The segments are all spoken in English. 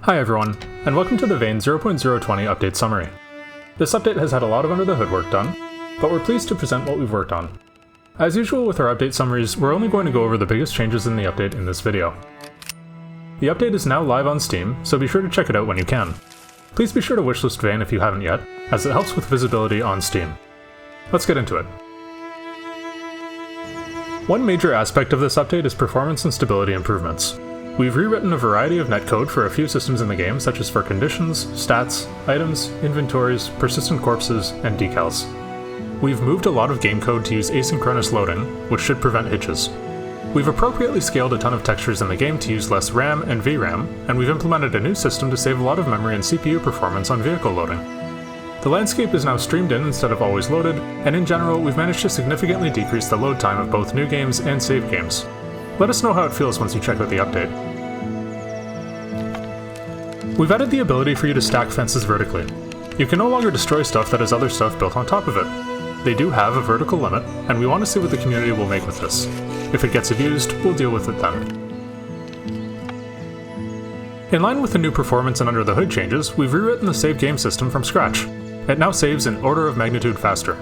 Hi everyone, and welcome to the Vane 0.020 update summary. This update has had a lot of under the hood work done, but we're pleased to present what we've worked on. As usual with our update summaries, we're only going to go over the biggest changes in the update in this video. The update is now live on Steam, so be sure to check it out when you can. Please be sure to wishlist Vane if you haven't yet, as it helps with visibility on Steam. Let's get into it. One major aspect of this update is performance and stability improvements. We've rewritten a variety of netcode for a few systems in the game, such as for conditions, stats, items, inventories, persistent corpses, and decals. We've moved a lot of game code to use asynchronous loading, which should prevent hitches. We've appropriately scaled a ton of textures in the game to use less RAM and VRAM, and we've implemented a new system to save a lot of memory and CPU performance on vehicle loading. The landscape is now streamed in instead of always loaded, and in general, we've managed to significantly decrease the load time of both new games and save games. Let us know how it feels once you check out the update. We've added the ability for you to stack fences vertically. You can no longer destroy stuff that has other stuff built on top of it. They do have a vertical limit, and we want to see what the community will make with this. If it gets abused, we'll deal with it then. In line with the new performance and under the hood changes, we've rewritten the save game system from scratch. It now saves an order of magnitude faster.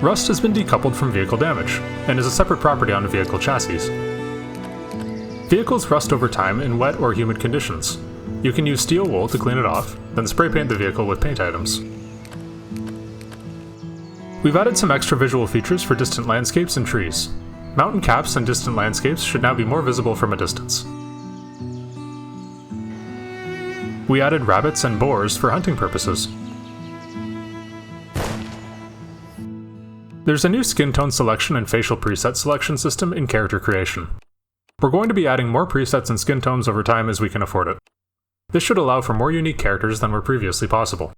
Rust has been decoupled from vehicle damage, and is a separate property on a vehicle chassis. Vehicles rust over time in wet or humid conditions. You can use steel wool to clean it off, then spray paint the vehicle with paint items. We've added some extra visual features for distant landscapes and trees. Mountain caps and distant landscapes should now be more visible from a distance. We added rabbits and boars for hunting purposes. There's a new skin tone selection and facial preset selection system in character creation. We're going to be adding more presets and skin tones over time as we can afford it. This should allow for more unique characters than were previously possible.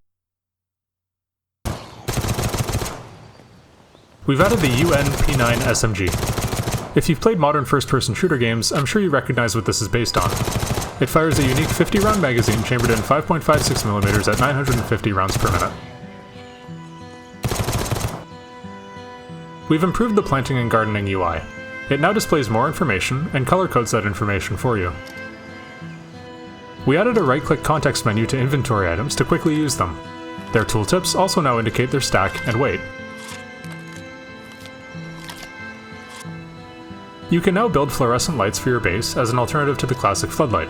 We've added the UN P9 SMG. If you've played modern first-person shooter games, I'm sure you recognize what this is based on. It fires a unique 50-round magazine chambered in 5.56mm at 950 rounds per minute. We've improved the planting and gardening UI. It now displays more information and color codes that information for you. We added a right-click context menu to inventory items to quickly use them. Their tooltips also now indicate their stack and weight. You can now build fluorescent lights for your base as an alternative to the classic floodlight.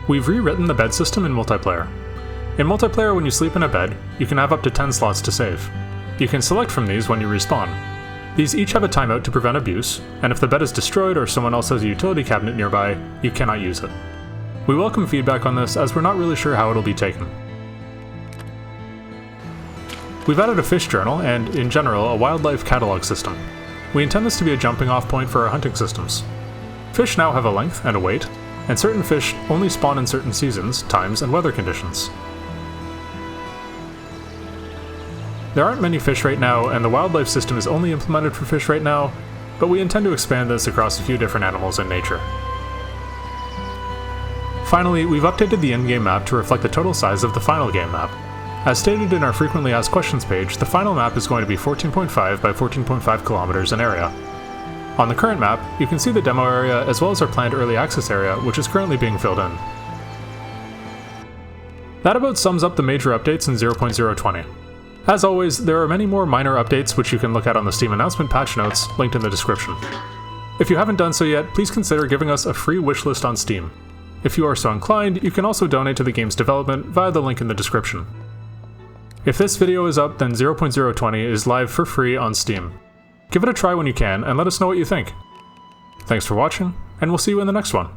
We've rewritten the bed system in multiplayer. In multiplayer, when you sleep in a bed, you can have up to 10 slots to save. You can select from these when you respawn. These each have a timeout to prevent abuse, and if the bed is destroyed or someone else has a utility cabinet nearby, you cannot use it. We welcome feedback on this as we're not really sure how it'll be taken. We've added a fish journal and, in general, a wildlife catalog system. We intend this to be a jumping off point for our hunting systems. Fish now have a length and a weight, and certain fish only spawn in certain seasons, times, and weather conditions. There aren't many fish right now, and the wildlife system is only implemented for fish right now, but we intend to expand this across a few different animals in nature. Finally, we've updated the in-game map to reflect the total size of the final game map. As stated in our frequently asked questions page, the final map is going to be 14.5 by 14.5 kilometers in area. On the current map, you can see the demo area as well as our planned early access area, which is currently being filled in. That about sums up the major updates in 0.020. As always, there are many more minor updates which you can look at on the Steam announcement patch notes, linked in the description. If you haven't done so yet, please consider giving us a free wishlist on Steam. If you are so inclined, you can also donate to the game's development via the link in the description. If this video is up, then 0.020 is live for free on Steam. Give it a try when you can, and let us know what you think. Thanks for watching, and we'll see you in the next one.